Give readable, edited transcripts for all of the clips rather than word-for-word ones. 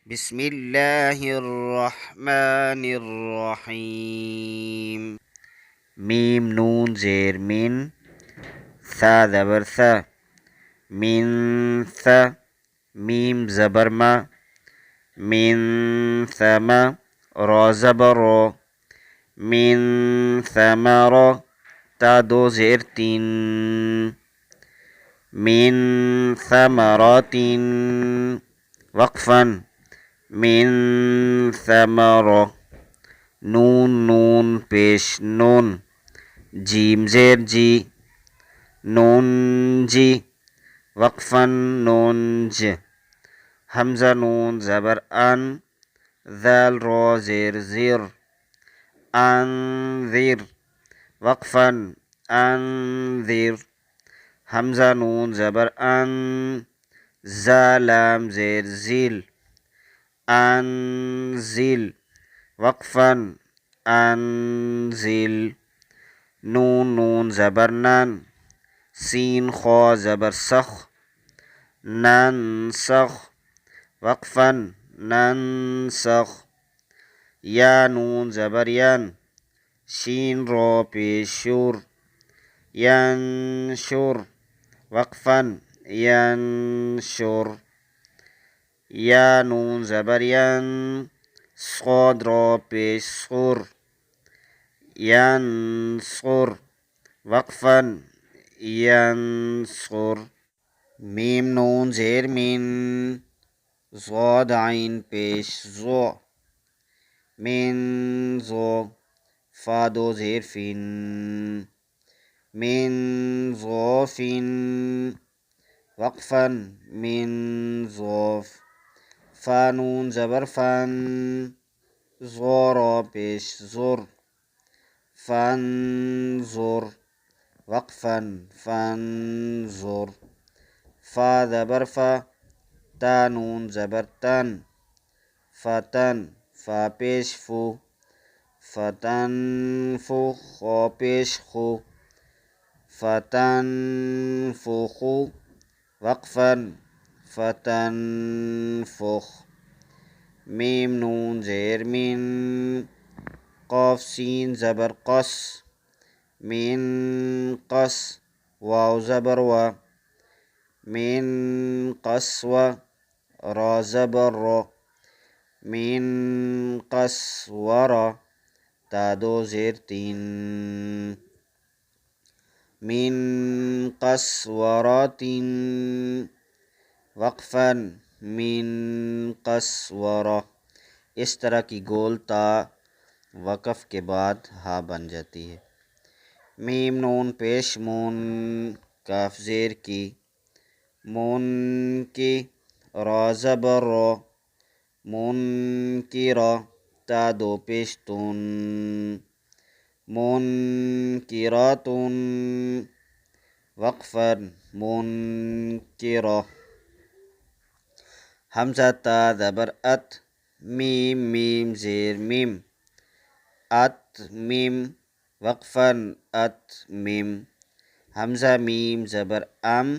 بسم الله الرحمن الرحيم. ميم نون زير من، ثا زبر ثا، من ثا، ميم زبر ما، من ثم، را زبر رو، من ثمر، تا دو زیر تین، من ثمرات، وقفا، من ثمرة، نون نون پیش نون، جیم زیر جی، نون جی، وقفا نون ج، حمزہ نون زبر ان، ذال را زیر زیر، انذر، وقفا انذر، حمزہ نون زبر ان، زالام زیر زیل، انزل، وقفا انزل، نون نون زبر نن، سین خا زبر سخ، ننسخ، وقفا ننسخ، یا نون زبر ین، شین را پیش شور، ینشر، وقفا ینشر، یا نون زبر ین، صاد را پیش صور، ینصر، وقفا ینصر، میم نون زیر من، ضاد عین پیش زو، من زو، فا دو زیر فن، من ظوفن، وقفا من ظوف، فا نون زبر فن، زورا پیش زر، فانظر، وقفا فانظر، فا زبر فا، تا نون زبر تن، فتن، فا پیش فو، فتنفو، خو پیش خو، فتنفخو، وقفا فتنفخ، میم نون زیر من، قاف سین زبر قص، من قص، واو زبر و، من قصو، را زبر رو، من قصور، تا دو زیر تین، من قسورات، وقفا من قسورہ، اس طرح کی گول تا وقف کے بعد ہا بن جاتی ہے۔ میم نون پیش مون، کاف زیر کی، مون کی، را زبر رو، منکرہ، تا دو پیش تون، منکرات، وقفا منکرہ، حمزہ تا زبر ات، میم میم زیر میم، ات میم، وقفا ات میم، حمزہ میم زبر ام،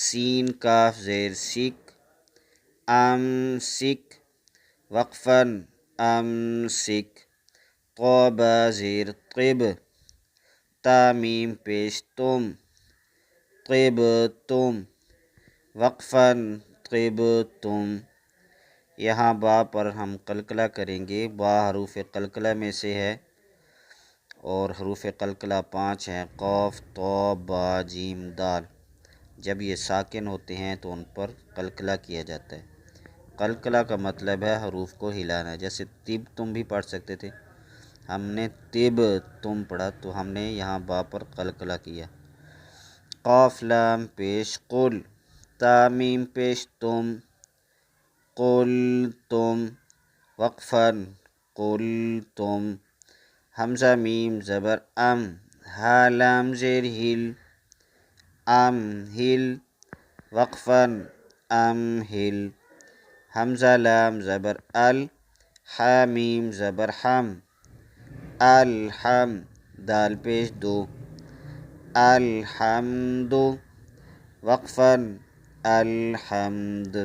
سین کاف زیر سک، ام سک، وقفا ام سک، طوبہ زیر طب، تا میم پیش تم، طب تم، وقفا طب تم، یہاں با پر ہم قلقلہ کریں گے۔ با حروف قلقلہ میں سے ہے اور حروف قلقلہ 5 ہیں، قاف، طا، با، جیم، دال۔ جب یہ ساکن ہوتے ہیں تو ان پر قلقلہ کیا جاتا ہے۔ قلقلہ کا مطلب ہے حروف کو ہلانا، جیسے طب تم بھی پڑھ سکتے تھے، ہم نے طب تم پڑھا تو ہم نے یہاں با پر قلقلہ کیا۔ قاف لام پیش قل، تا میم پیش تم، قل تم، وقفا قل تم، حمزہ میم زبر ام، ہا لام زیر ہل، ام ہل، وقفا ام ہل، حمزہ لام زبر ال، حا میم زبر حم، الحم، دال پیش دو، الحمد، وقفا الحمد۔